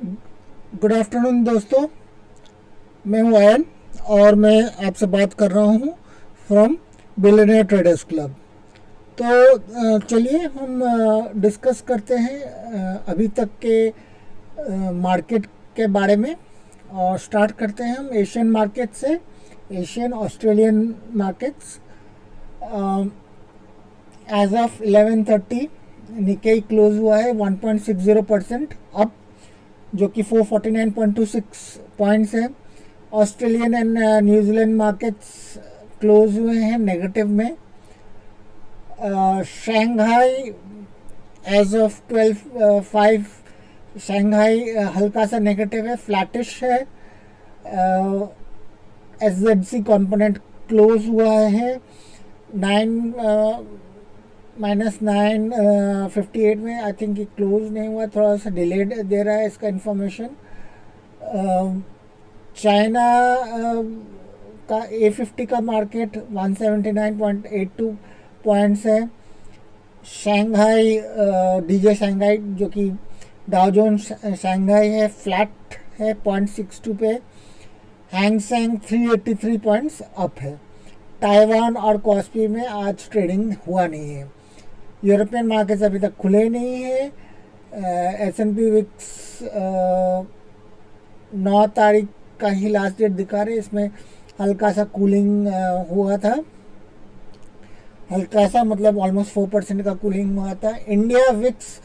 Good afternoon दोस्तों। मैं हूं आयन और मैं आपसे बात कर रहा हूं फ्रॉम बिलियनियर ट्रेडर्स क्लब। तो चलिए हम डिस्कस करते हैं अभी तक के मार्केट के बारे में। और स्टार्ट करते हैं हम एशियन मार्केट से। Asian Australian markets as of 11:30 Nikkei close हुआ है 1.60% अप, जो कि 449.26 पॉइंट्स है। Australian and New Zealand markets close हुए हैं नेगेटिव में। शंघाई एज ऑफ 12:05 शंघाई हल्का सा नेगेटिव है, फ्लैटिश है। S Z C component close हुआ है 9 -9:58 में। आई थिंक ये क्लोज नहीं हुआ, थोड़ा सा डिलेड दे रहा है इसका इंफॉर्मेशन। चाइना का A50 का मार्केट 179.82 पॉइंट्स है। शंघाई डीजे शंघाई जो कि डाउ जोन्स शंघाई है, फ्लैट है 0.62 पे। हैंग सेंग 383 पॉइंट्स अप है। ताइवान और कॉस्पी में आज ट्रेडिंग हुआ नहीं है। यूरोपियन मार्केट्स अभी तक खुले नहीं है। S&P विक्स 9 तारीख का ही लास्ट डेट दिखा रहे, इसमें हल्का सा कूलिंग हुआ था। हल्का सा मतलब ऑलमोस्ट 4% का कूलिंग हुआ था। इंडिया विक्स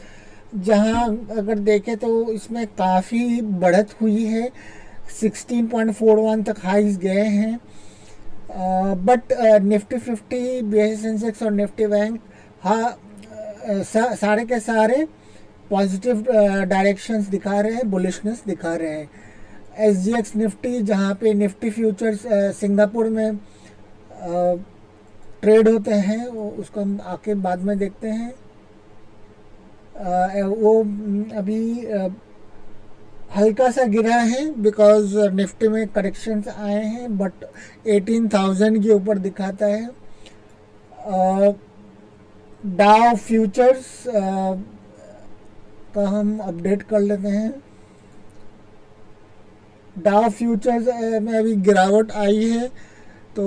जहां अगर देखें तो इसमें काफ़ी बढ़त हुई है, 16.41 तक हाइज गए हैं। बट निफ्टी 50, BSE सेंसेक्स और निफ्टी बैंक हाँ सारे के सारे पॉजिटिव डायरेक्शंस दिखा रहे हैं, बुलिशनेस दिखा रहे हैं। SGX निफ्टी जहाँ पे निफ्टी फ्यूचर्स सिंगापुर में ट्रेड होते हैं, उसको हम आके बाद में देखते हैं। वो अभी हल्का सा गिरा है बिकॉज निफ्टी में करेक्शंस आए हैं, बट 18,000 के ऊपर दिखाता है। डाउ फ्यूचर्स का हम अपडेट कर लेते हैं। डाउ फ्यूचर्स में अभी गिरावट आई है, तो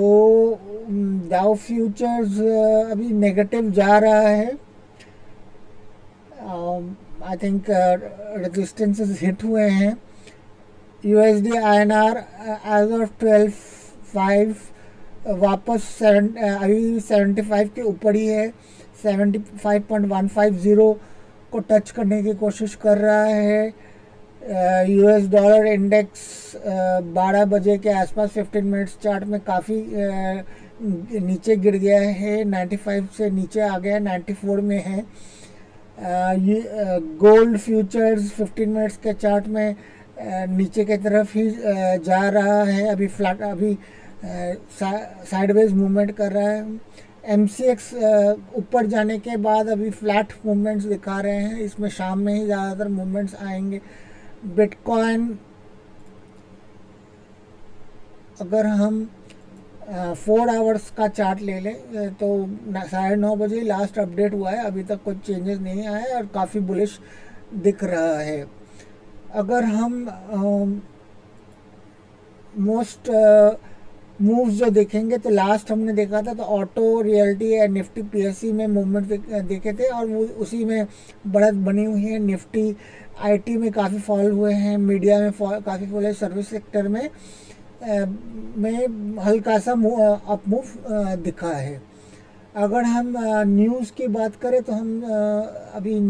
डाउ फ्यूचर्स अभी नेगेटिव जा रहा है। आई थिंक रेजिस्टेंसेस हिट हुए हैं। USD INR एज ऑफ 12/5 वापस अभी 75 के ऊपर ही है। 75.150 को टच करने की कोशिश कर रहा है। US डॉलर इंडेक्स 12 बजे के आसपास 15 मिनट्स चार्ट में काफ़ी नीचे गिर गया है, 95 से नीचे आ गया, 94 में है। गोल्ड फ्यूचर्स 15 मिनट्स के चार्ट में नीचे की तरफ ही जा रहा है, अभी फ्लैट, अभी साइडवेज मूवमेंट कर रहा है। MCX ऊपर जाने के बाद अभी फ्लैट मूवमेंट्स दिखा रहे हैं, इसमें शाम में ही ज़्यादातर मूवमेंट्स आएंगे। बिटकॉइन अगर हम 4 आवर्स का चार्ट ले लें तो 9:30 बजे लास्ट अपडेट हुआ है, अभी तक कोई चेंजेस नहीं आया है और काफ़ी बुलिश दिख रहा है। अगर हम मोस्ट मूव्स जो देखेंगे तो लास्ट हमने देखा था तो ऑटो, रियल्टी या निफ्टी PSE में मूवमेंट देखे थे और वो उसी में बढ़त बनी हुई है। निफ्टी IT में काफ़ी फॉल हुए हैं, मीडिया में काफ़ी फॉल है, सर्विस सेक्टर में हल्का सा अप मूव दिखा है। अगर हम न्यूज़ की बात करें तो हम अभी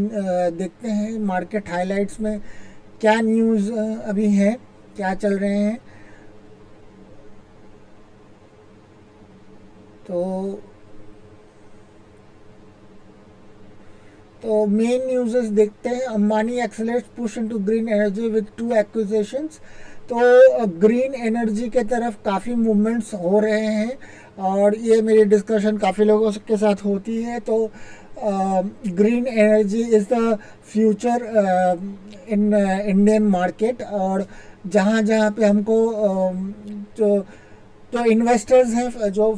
देखते हैं मार्केट हाइलाइट्स में क्या न्यूज़ अभी है, क्या चल रहे हैं। तो मेन न्यूज़ देखते हैं। Ambani accelerates push into green energy with 2 acquisitions. तो ग्रीन एनर्जी के तरफ काफ़ी मूवमेंट्स हो रहे हैं और ये मेरी डिस्कशन काफ़ी लोगों के साथ होती है। तो green energy is the future in Indian market, और जहाँ जहाँ पे हमको जो जो इन्वेस्टर्स हैं, जो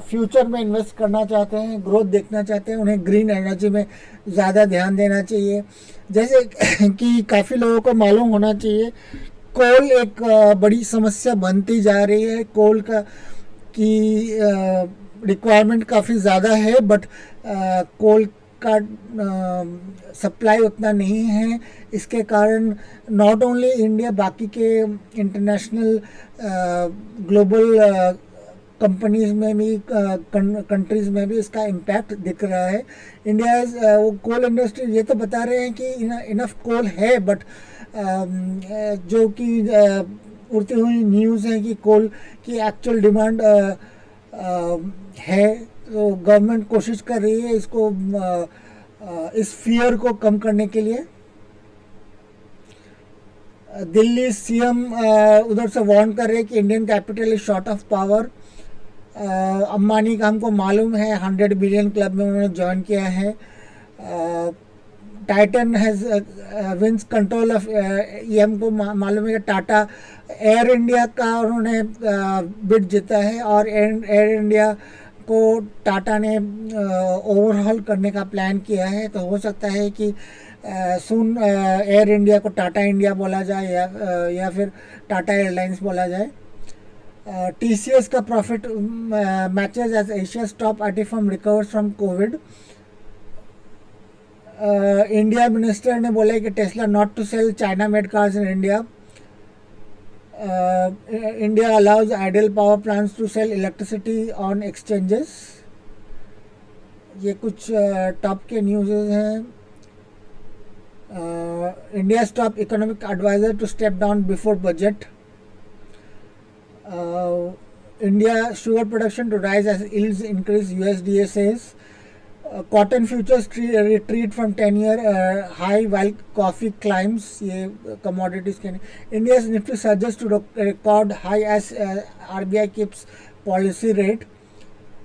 फ्यूचर में इन्वेस्ट करना चाहते हैं, ग्रोथ देखना चाहते हैं, उन्हें ग्रीन एनर्जी में ज़्यादा ध्यान देना चाहिए। जैसे कि काफ़ी लोगों को मालूम होना चाहिए, कोल एक बड़ी समस्या बनती जा रही है। कोल का की रिक्वायरमेंट काफ़ी ज़्यादा है, बट कोल का सप्लाई उतना नहीं है। इसके कारण नॉट ओनली इंडिया, बाकी के इंटरनेशनल ग्लोबल कंपनीज में भी, कंट्रीज में भी इसका इम्पैक्ट दिख रहा है। इंडिया वो कोल इंडस्ट्री ये तो बता रहे हैं कि इनफ कोल है, बट जो कि उड़ती हुई न्यूज़ है कि कोल की एक्चुअल डिमांड है। तो गवर्नमेंट कोशिश कर रही है इसको इस फियर को कम करने के लिए। दिल्ली सीएम उधर से वार्न कर रहे हैं कि Indian capital is short of power. Ambani का हमको मालूम है 100 बिलियन क्लब में उन्होंने ज्वाइन किया है। Titan has wins control of, ये हमको मालूम है कि टाटा एयर इंडिया का उन्होंने बिड जीता है, और एयर इंडिया को टाटा ने ओवरहॉल करने का प्लान किया है। तो हो सकता है कि सून एयर इंडिया को टाटा इंडिया बोला जाए, या फिर टाटा एयरलाइंस बोला जाए। TCS का प्रॉफिट मैचेस एज एशिया's top IT firm recovers from Covid. India minister ने बोला कि Tesla not to sell China made cars in India. India allows ideal power plants to sell electricity on exchanges. ये कुछ top के news हैं। India's top economic advisor to step down before budget. India sugar production to rise as yields increase, USDA says. Cotton futures retreat from 10-year high while coffee climbs. ये commodities के India's Nifty surges to record high as RBI keeps policy rate.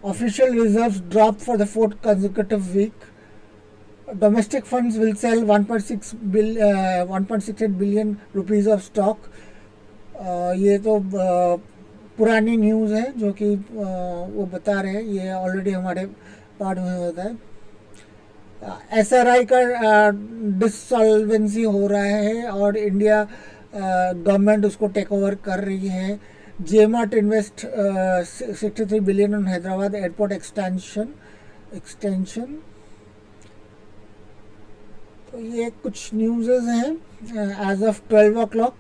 Official reserves drop for the fourth consecutive week. Domestic funds will sell 1.68 billion rupees of stock. ये तो पुरानी news है जो कि वो बता रहे हैं, ये ऑलरेडी हमारे पार्ट में होता है। SRI का डिसॉल्वेंसी हो रहा है और इंडिया गवर्नमेंट उसको टेक ओवर कर रही है। जेमार्ट invest 63 billion on Hyderabad airport extension. तो ये कुछ न्यूज़ हैं as of 12 o'clock।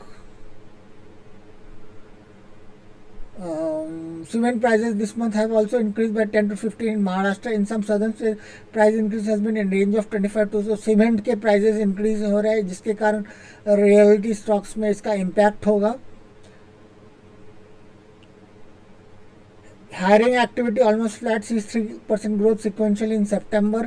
Cement prices this month have also increased by 10 to 15 in Maharashtra. In some southern states, price increase has been in range of 25 to, so cement के prices increase हो रहे हैं, जिसके कारण reality stocks में इसका impact होगा। Hiring activity almost flat, sees 3% growth sequentially in September.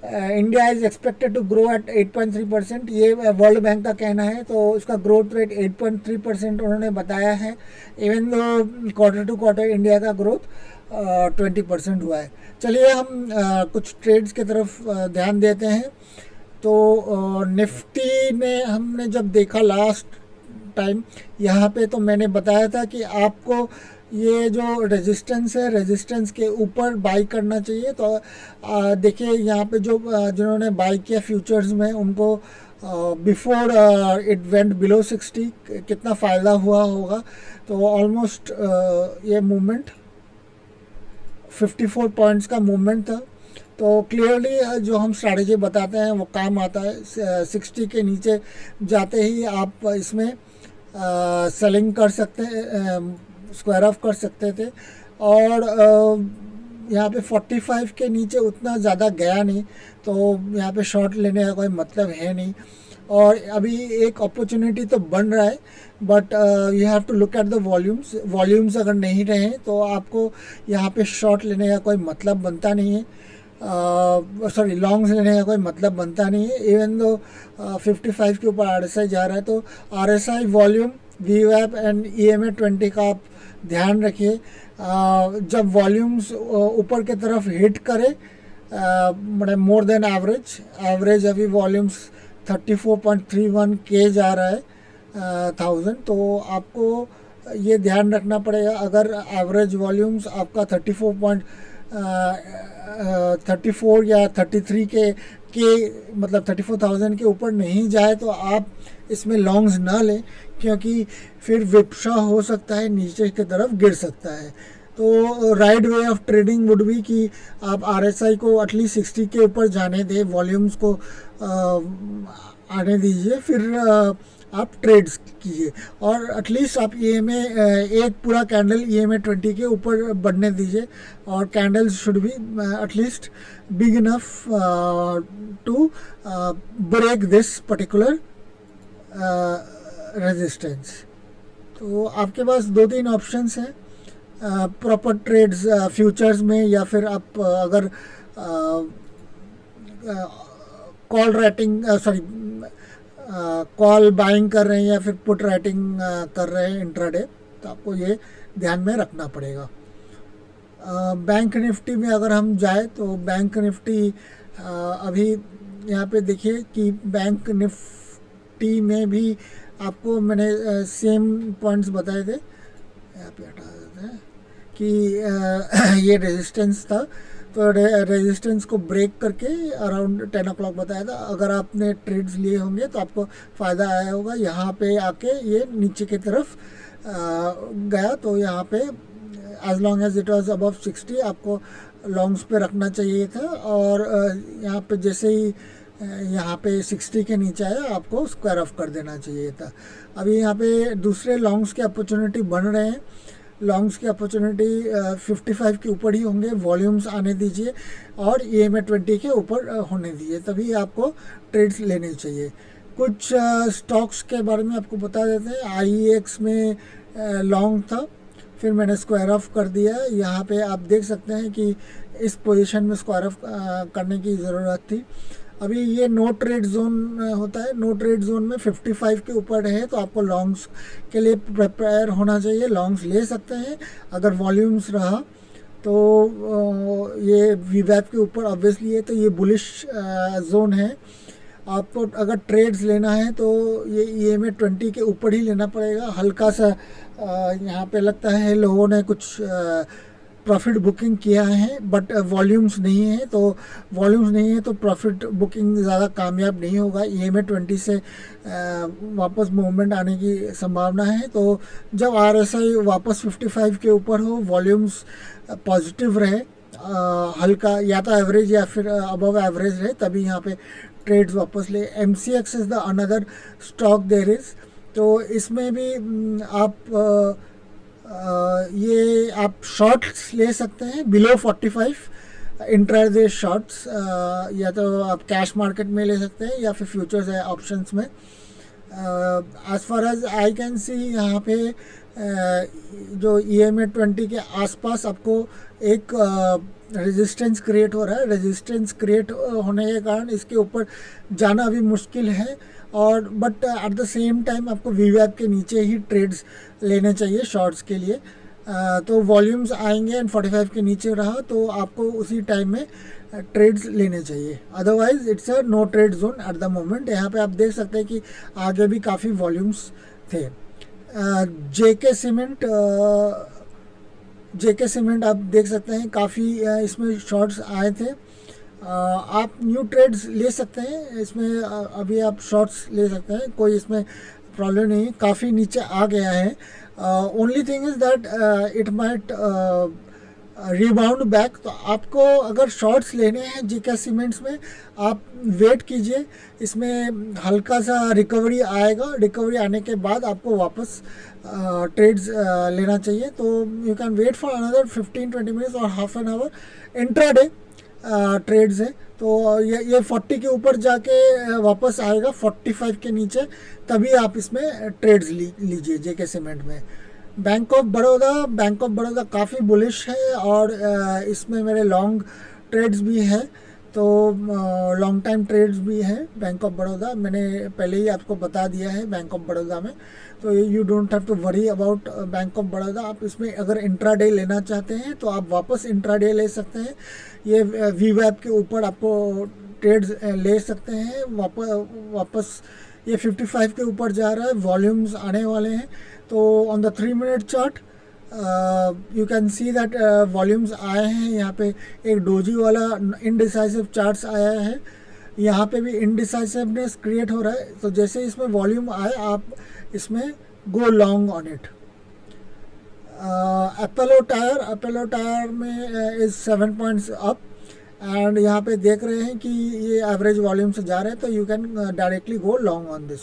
India is expected to grow at 8.3%, ये वर्ल्ड बैंक का कहना है। तो इसका ग्रोथ रेट 8.3% उन्होंने बताया है। इवन दो क्वार्टर टू क्वार्टर इंडिया का ग्रोथ 20% हुआ है। चलिए हम कुछ ट्रेड्स की तरफ ध्यान देते हैं। तो निफ्टी में हमने जब देखा लास्ट टाइम, यहाँ पे तो मैंने बताया था कि आपको ये जो रेजिस्टेंस है, रेजिस्टेंस के ऊपर बाई करना चाहिए। तो देखिए यहाँ पे जो जिन्होंने बाई किया फ्यूचर्स में, उनको बिफोर इट वेंट बिलो 60 कितना फ़ायदा हुआ होगा। तो ऑलमोस्ट ये मूवमेंट 54 पॉइंट्स का मूवमेंट था। तो क्लियरली जो हम स्ट्रैटेजी बताते हैं वो काम आता है। 60 के नीचे जाते ही आप इसमें सेलिंग कर सकते हैं, स्क्वायर ऑफ कर सकते थे। और यहाँ पे 45 के नीचे उतना ज़्यादा गया नहीं, तो यहाँ पे शॉर्ट लेने का कोई मतलब है नहीं। और अभी एक अपॉर्चुनिटी तो बन रहा है, but you have to look at the volumes अगर नहीं रहे तो आपको यहाँ पे शॉर्ट लेने का कोई मतलब बनता नहीं है। सॉरी, लॉन्ग्स लेने का कोई मतलब बनता नहीं है। इवन दो 55 के ऊपर RSI जा रहा है, तो RSI volume, VWAP and EMA 20 का आप ध्यान रखिए। जब वॉल्यूम्स ऊपर की तरफ हिट करे, मतलब मोर देन एवरेज अभी वॉल्यूम्स 34.31 के जा रहा है 1000, तो आपको ये ध्यान रखना पड़ेगा। अगर एवरेज वॉल्यूम्स आपका 34 या 33 के मतलब 34,000 के ऊपर नहीं जाए तो आप इसमें लॉन्ग्स ना लें, क्योंकि फिर विपशा हो सकता है, नीचे की तरफ गिर सकता है। तो right way of trading would be कि आप RSI को एटलीस्ट 60 के ऊपर जाने दें, वॉल्यूम्स को आने दीजिए, फिर आप ट्रेड्स कीजिए और एटलीस्ट आप EMA एक पूरा कैंडल EMA 20 के ऊपर बढ़ने दीजिए और candles should be at least big enough to break this particular resistance. तो आपके पास 2-3 ऑप्शंस हैं प्रॉपर ट्रेड्स फ्यूचर्स में, या फिर आप अगर कॉल राइटिंग कॉल बाइंग कर रहे हैं या फिर पुट राइटिंग कर रहे हैं इंट्राडे, तो आपको ये ध्यान में रखना पड़ेगा। बैंक निफ्टी में अगर हम जाए तो बैंक निफ्टी अभी यहाँ पे देखिए कि बैंक निफ्टी में भी आपको मैंने सेम पॉइंट्स बताए थे, यहाँ पे हटा देते हैं कि ये रेजिस्टेंस था, तो रेजिस्टेंस को ब्रेक करके अराउंड 10 o'clock बताया था। अगर आपने ट्रेड्स लिए होंगे तो आपको फ़ायदा आया होगा। यहाँ पे आके ये नीचे की तरफ गया, तो यहाँ पे as long as it was above 60 आपको लॉन्ग्स पे रखना चाहिए था, और यहाँ पे जैसे ही यहाँ पे 60 के नीचे आया आपको स्क्वायर ऑफ कर देना चाहिए था। अभी यहाँ पे दूसरे लॉन्ग्स के अपॉर्चुनिटी बन रहे हैं। लॉन्ग्स की अपॉर्चुनिटी 55 के ऊपर ही होंगे, वॉल्यूम्स आने दीजिए और EMA 20 के ऊपर होने दीजिए, तभी आपको ट्रेड्स लेने चाहिए। कुछ स्टॉक्स के बारे में आपको बता देते हैं। IEX में लॉन्ग था, फिर मैंने स्क्वायर ऑफ कर दिया। यहाँ पे आप देख सकते हैं कि इस पोजीशन में स्क्वायर ऑफ करने की ज़रूरत थी। अभी ये नो ट्रेड जोन होता है, नो ट्रेड जोन में 55 के ऊपर है, तो आपको लॉन्ग्स के लिए प्रिपेयर होना चाहिए, लॉन्ग्स ले सकते हैं। अगर वॉल्यूम्स रहा तो ये VWAP के ऊपर ऑब्वियसली है, तो ये बुलिश जोन है। आपको अगर ट्रेड्स लेना है तो ये EMA 20 के ऊपर ही लेना पड़ेगा। हल्का सा यहाँ पे लगता है लोगों ने कुछ प्रॉफिट बुकिंग किया है, बट वॉल्यूम्स नहीं है, तो वॉल्यूम्स नहीं है तो प्रॉफिट बुकिंग ज़्यादा कामयाब नहीं होगा। EMA 20 से वापस मूवमेंट आने की संभावना है। तो जब RSI वापस 55 के ऊपर हो, वॉल्यूम्स पॉजिटिव रहे, हल्का या तो एवरेज या फिर अबव एवरेज रहे, तभी यहाँ पे ट्रेड्स वापस ले। MCX is the another stock there is, तो इसमें भी आप ये आप शॉर्ट्स ले सकते हैं बिलो 45 इंट्राडे शॉर्ट्स, या तो आप कैश मार्केट में ले सकते हैं या फिर फ्यूचर्स है ऑप्शंस में। As far as I can see यहाँ पे जो EMA 20 के आसपास आपको एक रेजिस्टेंस क्रिएट हो रहा है। रेजिस्टेंस क्रिएट होने के कारण इसके ऊपर जाना अभी मुश्किल है, और but at the same time आपको VWAP के नीचे ही ट्रेड्स लेने चाहिए शॉर्ट्स के लिए। तो वॉल्यूम्स आएंगे एंड 45 के नीचे रहा तो आपको उसी टाइम में ट्रेड्स लेने चाहिए, otherwise it's a no trade zone at the moment. यहाँ पे आप देख सकते हैं कि आगे भी काफ़ी वॉल्यूम्स थे। JK सीमेंट आप देख सकते हैं काफ़ी इसमें शॉर्ट्स आए थे। आप न्यू ट्रेड्स ले सकते हैं इसमें, अभी आप शॉर्ट्स ले सकते हैं, कोई इसमें प्रॉब्लम नहीं। काफ़ी नीचे आ गया है। Only thing is that it might rebound back. तो आपको अगर शॉर्ट्स लेने हैं JK सीमेंट्स में, आप वेट कीजिए, इसमें हल्का सा रिकवरी आएगा, रिकवरी आने के बाद आपको वापस ट्रेड्स लेना चाहिए। तो you can wait for another 15-20 minutes और half an hour. Intraday trades है, तो ये 40 के ऊपर जाके वापस आएगा 45 के नीचे, तभी आप इसमें ट्रेड्स लीजिए JK सीमेंट में। बैंक ऑफ बड़ौदा काफ़ी बुलिश है और इसमें मेरे लॉन्ग ट्रेड्स भी है, तो लॉन्ग टाइम ट्रेड्स भी है बैंक ऑफ बड़ौदा। मैंने पहले ही आपको बता दिया है बैंक ऑफ बड़ौदा में, तो you don't have to worry about bank of Baroda. आप इसमें अगर इंट्राडे लेना चाहते हैं तो आप वापस इंट्राडे ले सकते हैं। ये VWAP के ऊपर आपको ट्रेड्स ले सकते हैं, वापस ये 55 के ऊपर जा रहा है, वॉल्यूम्स आने वाले हैं। तो on the 3 minute chart you can see that volumes आए हैं। यहाँ पे एक डोजी वाला इनडिसाइसिव चार्ट्स आया है, यहाँ पे भी इनडिसाइसिवनेस क्रिएट हो रहा है। तो जैसे इसमें वॉल्यूम आए आप इसमें गो long on it. Apollo tyre में इज 7 पॉइंट्स अप एंड यहाँ पे देख रहे हैं कि ये एवरेज वॉल्यूम से जा रहे हैं, तो you can directly go long on this.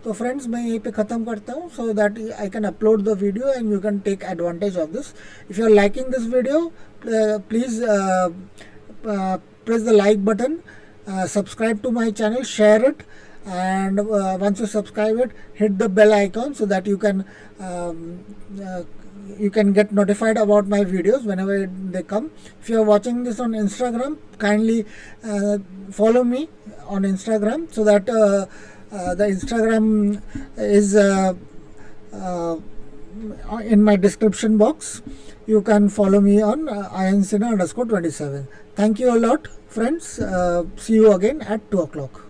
तो फ्रेंड्स मैं यहीं पे ख़त्म करता हूँ, so that I can upload the video and you can take advantage of this. If you are liking this video, please press the like button, subscribe to my channel, share it, and once you subscribe it, hit the bell icon so that you can get notified about my videos whenever they come. If you are watching this on Instagram, kindly follow me on Instagram so that the Instagram is in my description box. You can follow me on iansina_27. Thank you a lot, friends. See you again at 2 o'clock.